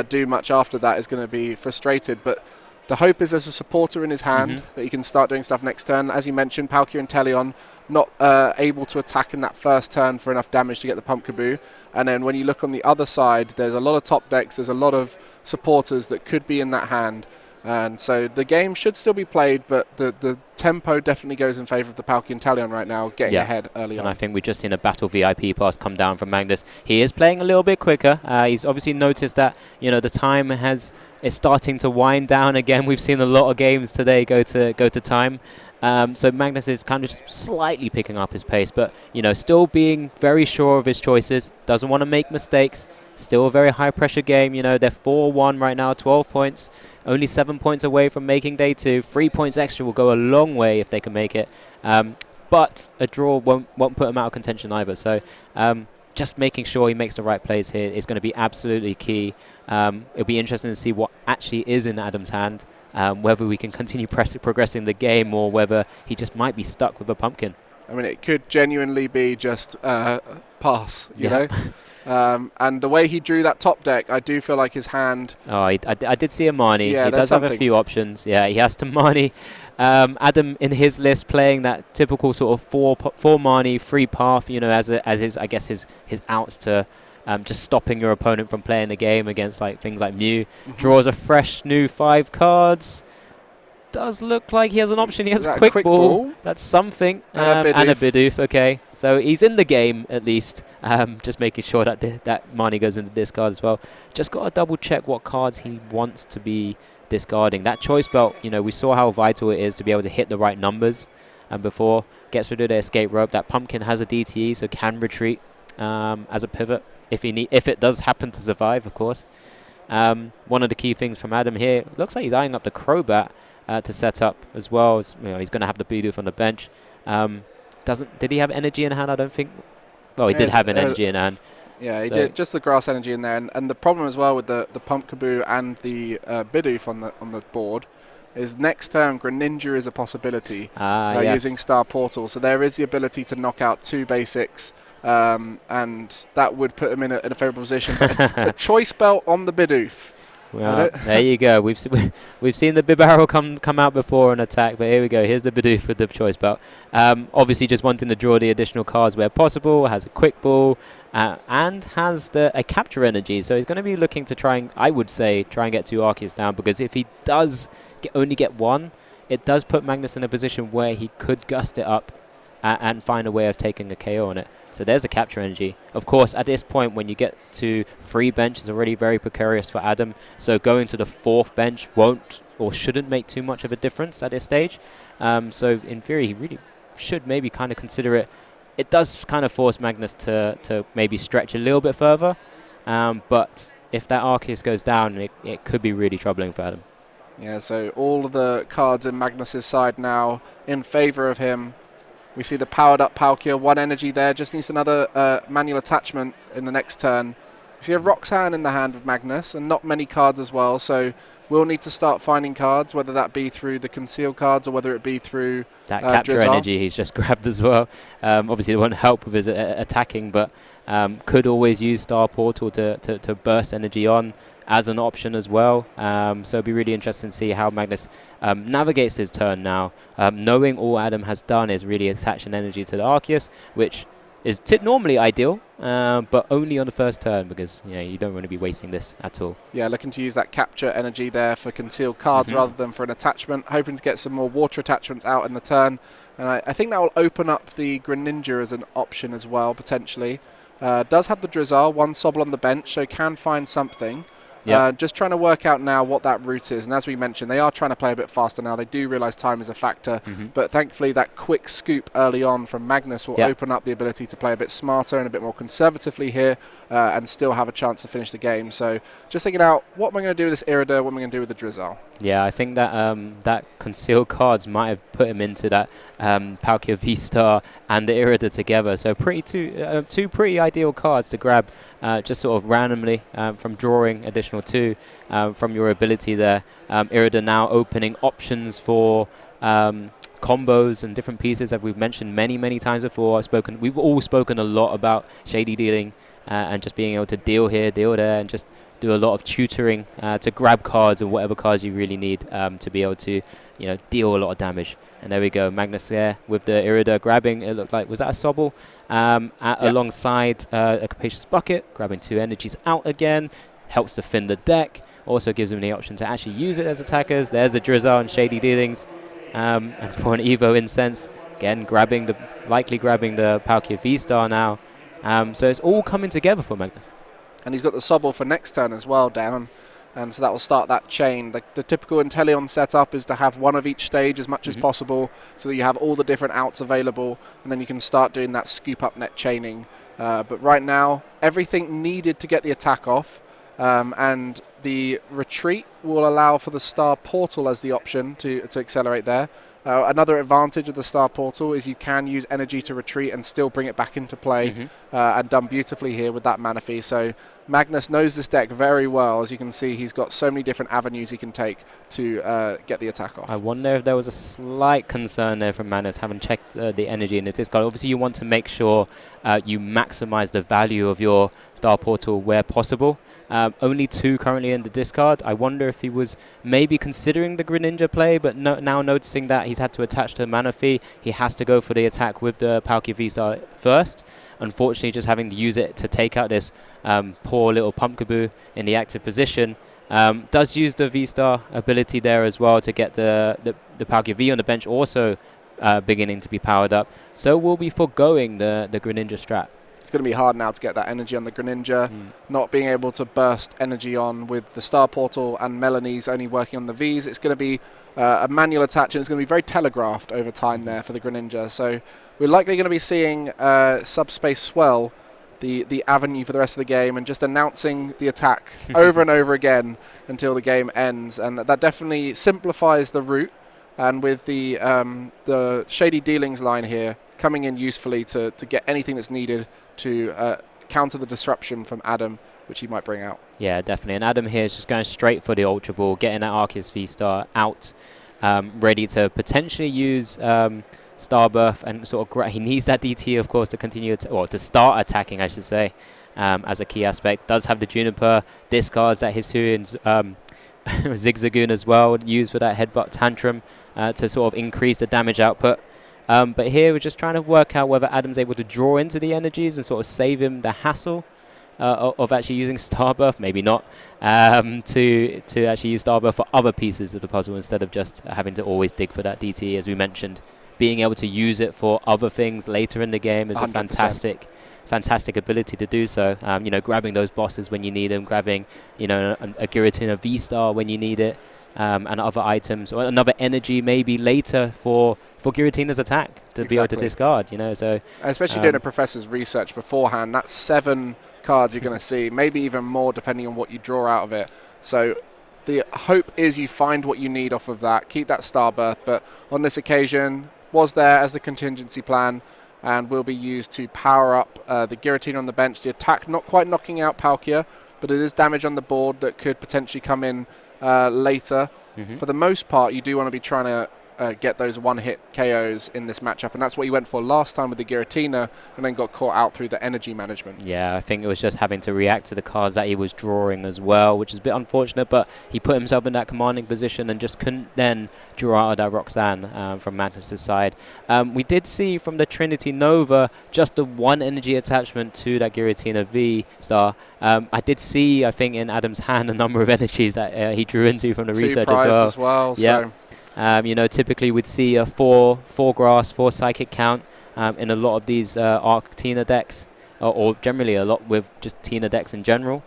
do much after that is going to be frustrated. But The hope is there's a supporter in his hand that he can start doing stuff next turn. As you mentioned, Palkia and Inteleon not able to attack in that first turn for enough damage to get the Pumpkaboo. And then when you look on the other side, there's a lot of top decks, there's a lot of supporters that could be in that hand. And so the game should still be played, but the tempo definitely goes in favour of the Palkia and Inteleon right now, getting ahead early on. And I think we've just seen a battle VIP pass come down from Magnus. He is playing a little bit quicker. He's obviously noticed that, you know, the time is starting to wind down again. We've seen a lot of games today go to time. So Magnus is kind of just slightly picking up his pace, but, you know, still being very sure of his choices. Doesn't want to make mistakes. Still a very high-pressure game. You know, they're 4-1 right now, 12 points. Only 7 points away from making day 2. 3 points extra will go a long way if they can make it. But a draw won't put him out of contention either. So just making sure he makes the right plays here is going to be absolutely key. It'll be interesting to see what actually is in Adam's hand, whether we can continue progressing the game or whether he just might be stuck with a pumpkin. I mean, it could genuinely be just pass, you know? And the way he drew that top deck, I do feel like his hand... Oh, I did see a Marnie. Yeah, he does have a few options. Yeah, he has to Marnie. Adam, in his list, playing that typical sort of four Marnie, free path, you know, as his, I guess, his outs to just stopping your opponent from playing the game against like things like Mew. Draws a fresh new 5 cards. Does look like he has an option. He has a quick ball. That's something. And a Bidoof. Okay, so he's in the game at least. Just making sure that that Marnie goes into discard as well. Just got to double check what cards he wants to be discarding. That choice belt, you know, we saw how vital it is to be able to hit the right numbers. And before gets rid of the escape rope. That pumpkin has a DTE, so can retreat as a pivot if it does happen to survive, of course. One of the key things from Adam here, looks like he's eyeing up the Crobat to set up as well. As, you know, he's going to have the Bidoof on the bench. Did he have energy in hand? I don't think. Well, he did have an energy in hand. Yeah, he did. Just the grass energy in there. And the problem as well with the Pumpkaboo and the Bidoof on the board is next turn Greninja is a possibility using Star Portal. So there is the ability to knock out 2 basics. And that would put him in a favourable position. But a choice belt on the Bidoof. Well, there you go. We've seen the Bibarel come out before and attack, but here we go. Here's the Bidoof with the choice belt. Obviously, just wanting to draw the additional cards where possible. Has a quick ball and has a capture energy. So he's going to be looking to try and get 2 Arceus down, because if he does only get 1, it does put Magnus in a position where he could gust it up and find a way of taking a KO on it. So there's a capture energy. Of course, at this point, when you get to 3 bench, it's already very precarious for Adam. So going to the 4th bench won't or shouldn't make too much of a difference at this stage. So in theory, he really should maybe kind of consider it. It does kind of force Magnus to maybe stretch a little bit further. But if that Arceus goes down, it could be really troubling for Adam. Yeah, so all of the cards in Magnus's side now in favour of him. We see the powered up Palkia, 1 energy there, just needs another manual attachment in the next turn. We see a Roxanne in the hand of Magnus, and not many cards as well, so we'll need to start finding cards, whether that be through the conceal cards or whether it be through that capture Drizzle. Energy he's just grabbed as well. Obviously it won't help with his attacking, but could always use Star Portal to burst energy on as an option as well. So it'll be really interesting to see how Magnus navigates his turn now. Knowing all Adam has done is really attach an energy to the Arceus, which is normally ideal, but only on the first turn, because you don't want to be wasting this at all. Yeah, looking to use that capture energy there for concealed cards rather than for an attachment. Hoping to get some more water attachments out in the turn. And I think that will open up the Greninja as an option as well, potentially. Does have the Drizzle, 1 Sobble on the bench, so can find something. Yep. Just trying to work out now what that route is. And as we mentioned, they are trying to play a bit faster now. They do realise time is a factor. But thankfully, that quick scoop early on from Magnus will open up the ability to play a bit smarter and a bit more conservatively here and still have a chance to finish the game. So just thinking out, what am I going to do with this Irida? What am I going to do with the Drizzle? Yeah, I think that that concealed cards might have put him into that Palkia VStar and the Irida together. So two pretty ideal cards to grab just sort of randomly from drawing additional 2 from your ability there. Irida now opening options for combos and different pieces that we've mentioned many times before. We've all spoken a lot about shady dealing and just being able to deal here, deal there, and just do a lot of tutoring to grab cards or whatever cards you really need to be able to, deal a lot of damage. And there we go, Magnus there with the Irida grabbing, it looked like, was that a Sobble? Alongside a Capacious Bucket, grabbing 2 energies out again, helps to thin the deck, also gives them the option to actually use it as attackers. There's the Drizzle and Shady Dealings, and for an Evo Incense, again, likely grabbing the Palkia VStar now. So it's all coming together for Magnus. And he's got the Sobble for next turn as well down. And so that will start that chain. The typical Inteleon setup is to have one of each stage as much as possible so that you have all the different outs available. And then you can start doing that scoop up net chaining. But right now, everything needed to get the attack off. And the retreat will allow for the Star Portal as the option to accelerate there. Another advantage of the Star Portal is you can use energy to retreat and still bring it back into play, and done beautifully here with that mana fee. So Magnus knows this deck very well. As you can see, he's got so many different avenues he can take to get the attack off. I wonder if there was a slight concern there from Magnus, having checked the energy in his discard. Obviously, you want to make sure you maximize the value of your Star Portal where possible. Only 2 currently in the discard. I wonder if he was maybe considering the Greninja play, but now noticing that he's had to attach to the mana fee, he has to go for the attack with the Palkia VStar first. Unfortunately, just having to use it to take out this poor little Pumpkaboo in the active position. Does use the V-Star ability there as well to get the Palkia V on the bench also beginning to be powered up. So we'll be foregoing the Greninja strat. It's going to be hard now to get that energy on the Greninja, not being able to burst energy on with the Star Portal and Melanie's only working on the Vs. It's going to be a manual attach, and it's going to be very telegraphed over time there for the Greninja. So we're likely going to be seeing Subspace Swell, the avenue for the rest of the game, and just announcing the attack over and over again until the game ends. And that definitely simplifies the route. And with the Shady Dealings line here coming in usefully to get anything that's needed to counter the disruption from Adam, which he might bring out. Yeah, definitely. And Adam here is just going straight for the Ultra Ball, getting that Arceus V-Star out, ready to potentially use Starbirth, and sort of he needs that DT, of course, to continue to start attacking, I should say, as a key aspect. Does have the Juniper, discards that Hisuian's Zigzagoon as well, used for that Headbutt Tantrum to sort of increase the damage output. But here we're just trying to work out whether Adam's able to draw into the energies and sort of save him the hassle of actually using Starbirth, maybe not, to actually use Starbirth for other pieces of the puzzle instead of just having to always dig for that DT, as we mentioned. Being able to use it for other things later in the game is 100%. a fantastic ability to do so. Grabbing those bosses when you need them, grabbing a Giratina V-Star when you need it, and other items, or another energy maybe later for Giratina's attack to be able to discard. So especially doing a professor's research beforehand, that's 7 cards you're going to see, maybe even more depending on what you draw out of it. So the hope is you find what you need off of that, keep that Starbirth, but on this occasion was there as the contingency plan and will be used to power up the Giratina on the bench. The attack not quite knocking out Palkia, but it is damage on the board that could potentially come in later. For the most part, you do want to be trying to get those one-hit KOs in this matchup, and that's what he went for last time with the Giratina, and then got caught out through the energy management. Yeah, I think it was just having to react to the cards that he was drawing as well, which is a bit unfortunate, but he put himself in that commanding position and just couldn't then draw out of that Roxanne from Magnus' side. We did see from the Trinity Nova just the 1 energy attachment to that Giratina V-Star. I did see, I think, in Adam's hand a number of energies that he drew into from the research as well. Yeah. So. Typically we'd see a 4 grass, 4 psychic count in a lot of these Arc Tina decks, or generally a lot with just Tina decks in general.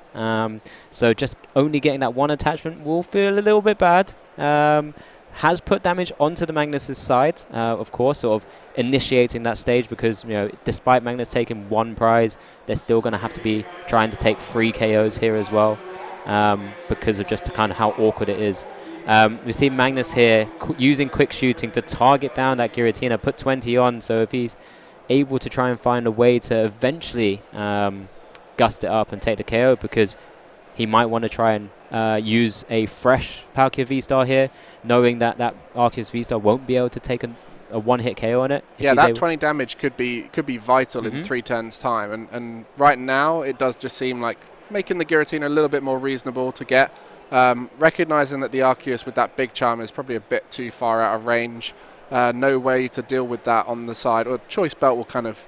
So just only getting that 1 attachment will feel a little bit bad. Has put damage onto the Magnus' side, of course, sort of initiating that stage, because despite Magnus taking 1 prize, they're still going to have to be trying to take 3 KOs here as well, because of just kind of how awkward it is. We see Magnus here using quick shooting to target down that Giratina, put 20 on, so if he's able to try and find a way to eventually gust it up and take the KO, because he might want to try and use a fresh Palkia V-Star here, knowing that Arceus V-Star won't be able to take a one-hit KO on it. Yeah, that 20 damage could be vital in 3 turns' time, and right now it does just seem like making the Giratina a little bit more reasonable to get. Recognizing that the Arceus with that big charm is probably a bit too far out of range. No way to deal with that on the side. Or Choice Belt will kind of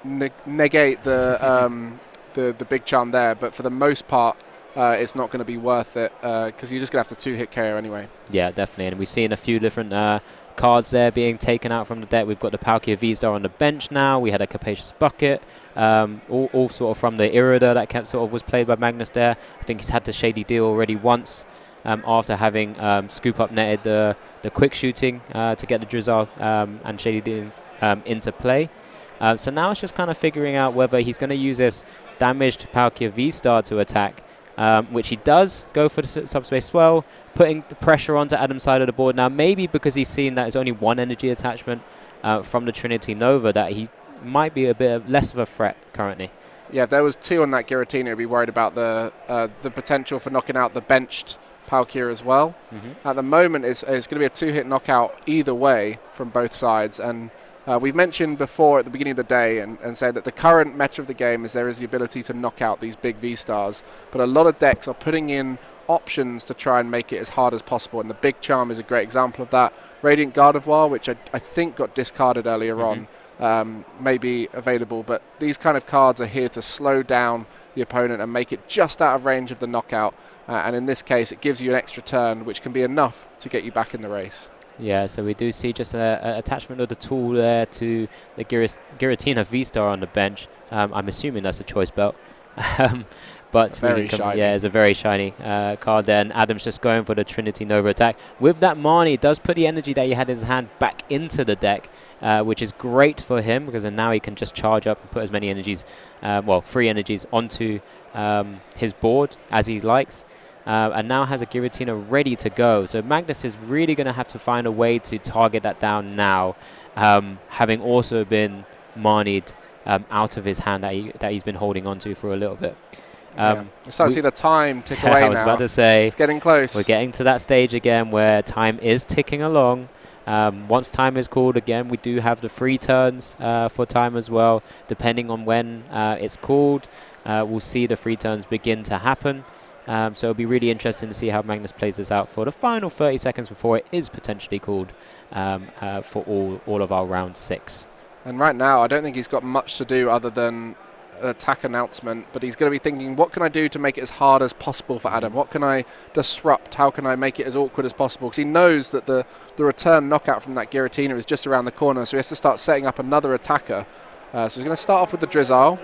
negate the big charm there, but for the most part, it's not going to be worth it because you're just going to have to 2-hit KO anyway. Yeah, definitely. And we've seen a few different cards there being taken out from the deck. We've got the Palkia VStar on the bench now. We had a Capacious Bucket, all sort of from the Irida that sort of was played by Magnus there. I think he's had the Shady Deal already once after having Scoop Up netted the quick shooting to get the Drizzle and Shady Dealings into play. So now it's just kind of figuring out whether he's going to use this damaged Palkia VStar to attack, which he does go for the Subspace Swell, putting the pressure onto Adam's side of the board. Now, maybe because he's seen that there's only one energy attachment from the Trinity Nova, that he might be a bit less of a threat currently. Yeah, if there was 2 on that Giratina, I'd be worried about the potential for knocking out the benched Palkia as well. At the moment, it's going to be a 2-hit knockout either way from both sides. And we've mentioned before at the beginning of the day and said that the current meta of the game is there is the ability to knock out these big V-Stars. But a lot of decks are putting in options to try and make it as hard as possible. And the Big Charm is a great example of that. Radiant Gardevoir, which I think got discarded earlier on, may be available. But these kind of cards are here to slow down the opponent and make it just out of range of the knockout. And in this case, it gives you an extra turn, which can be enough to get you back in the race. Yeah, so we do see just an attachment of the tool there to the Giratina V-Star on the bench. I'm assuming that's a Choice Belt. But very shiny. Yeah, it's a very shiny card there. And Adam's just going for the Trinity Nova attack. With that Marnie, it does put the energy that he had in his hand back into the deck, which is great for him because then now he can just charge up and put as many energies, free energies onto his board as he likes. And now has a Giratina ready to go. So Magnus is really going to have to find a way to target that down now, having also been Marnied out of his hand that he's been holding on to for a little bit. We're starting to see the time tick away now. I was about to say, it's getting close. We're getting to that stage again where time is ticking along. Once time is called again, we do have the free turns for time as well. Depending on when it's called, we'll see the free turns begin to happen. So it'll be really interesting to see how Magnus plays this out for the final 30 seconds before it is potentially called for all of our round 6. And right now, I don't think he's got much to do other than an attack announcement, but he's going to be thinking, what can I do to make it as hard as possible for Adam? What can I disrupt? How can I make it as awkward as possible? Because he knows that the return knockout from that Giratina is just around the corner, so he has to start setting up another attacker. So he's going to start off with the Drizzle.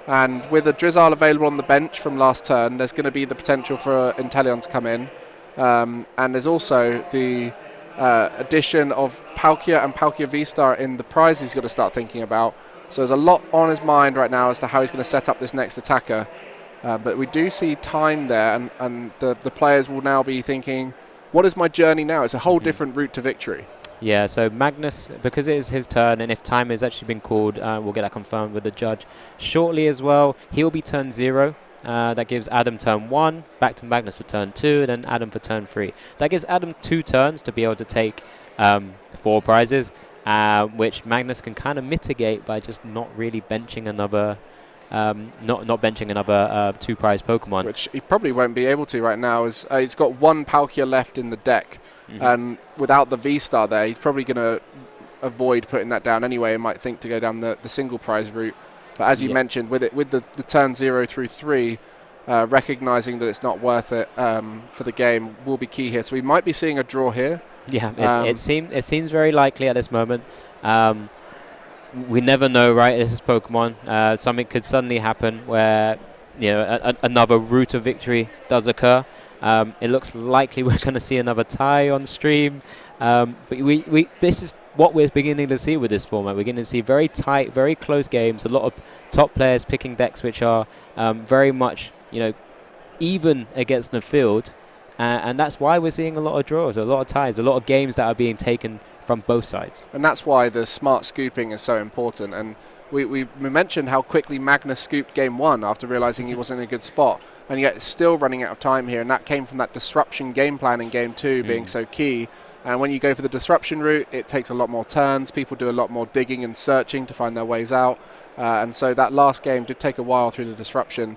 And with a Drizzle available on the bench from last turn, there's going to be the potential for Inteleon to come in. And there's also the addition of Palkia and Palkia V-Star in the prize he's got to start thinking about. So there's a lot on his mind right now as to how he's going to set up this next attacker. But we do see time there, and the players will now be thinking, what is my journey now? It's a whole different route to victory. Yeah, so Magnus, because it is his turn, and if time has actually been called, we'll get that confirmed with the judge shortly as well. He'll be turn 0. That gives Adam turn 1, back to Magnus for turn 2, and then Adam for turn 3. That gives Adam 2 turns to be able to take 4 prizes, which Magnus can kind of mitigate by just not really benching another, not benching another 2-prize Pokemon. Which he probably won't be able to right now. As he's got 1 Palkia left in the deck. And without the V-Star there, he's probably going to avoid putting that down anyway and might think to go down the single prize route. But as you mentioned, with the turn 0 through 3, recognizing that it's not worth it for the game will be key here. So we might be seeing a draw here. Yeah, it seems very likely at this moment. We never know, right? This is Pokemon. Something could suddenly happen where another route of victory does occur. It looks likely we're going to see another tie on stream. But this is what we're beginning to see with this format. We're going to see very tight, very close games. A lot of top players picking decks which are very much, even against the field. And that's why we're seeing a lot of draws, a lot of ties, a lot of games that are being taken from both sides. And that's why the smart scooping is so important. And we mentioned how quickly Magnus scooped game 1 after realizing he wasn't in a good spot. And yet still running out of time here. And that came from that disruption game plan in game 2 being so key. And when you go for the disruption route, it takes a lot more turns. People do a lot more digging and searching to find their ways out. And so that last game did take a while through the disruption.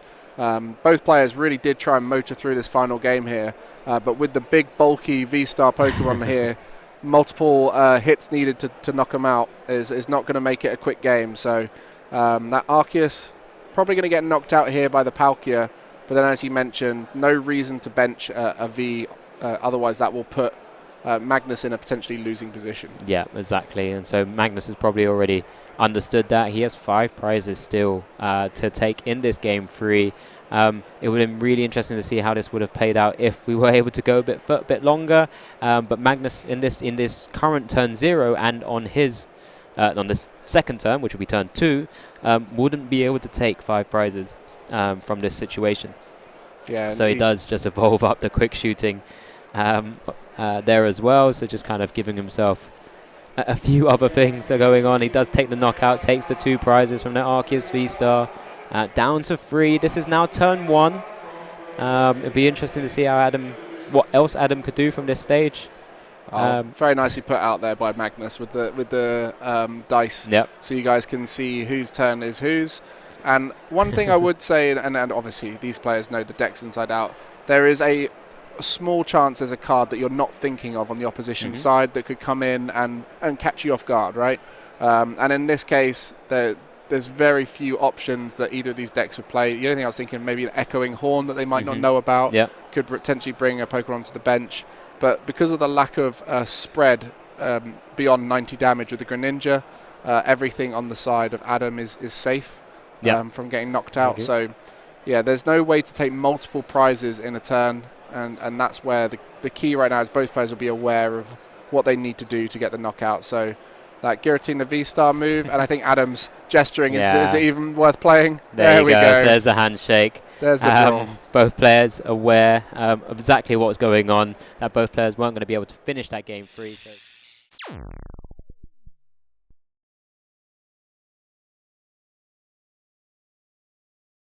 Both players really did try and motor through this final game here, but with the big, bulky V-Star Pokemon here, multiple hits needed to knock them out is not going to make it a quick game. So that Arceus probably going to get knocked out here by the Palkia, but then as you mentioned, no reason to bench a V, otherwise that will put Magnus in a potentially losing position. Yeah, exactly. And so Magnus has probably already understood that. He has 5 prizes still to take in this game 3. It would have been really interesting to see how this would have played out if we were able to go a bit longer. But Magnus in this current turn 0 and on his on this second turn, which will be turn 2, wouldn't be able to take 5 prizes from this situation. Yeah. So he does just evolve up the quick shooting there as well. So just kind of giving himself a few other things are going on. He does take the knockout, takes the 2 prizes from the Arceus V-Star. Down to 3. This is now turn 1. It'd be interesting to see how what else Adam could do from this stage. Very nicely put out there by Magnus with the dice. Yep. So you guys can see whose turn is whose. And one thing I would say, and obviously these players know the decks inside out, there is a small chance there's a card that you're not thinking of on the opposition side that could come in and catch you off guard, right? And in this case, there's very few options that either of these decks would play. The only thing I was thinking, maybe an Echoing Horn that they might not know about, could potentially bring a Pokemon to the bench. But because of the lack of spread beyond 90 damage with the Greninja, everything on the side of Adam is safe from getting knocked out. So, yeah, there's no way to take multiple prizes in a turn, and that's where the key right now is both players will be aware of what they need to do to get the knockout. So that Giratina V-Star move, and I think Adam's gesturing is it even worth playing? There we go. There's the handshake. There's the draw. Both players aware of exactly what was going on, that both players weren't going to be able to finish that game 3. So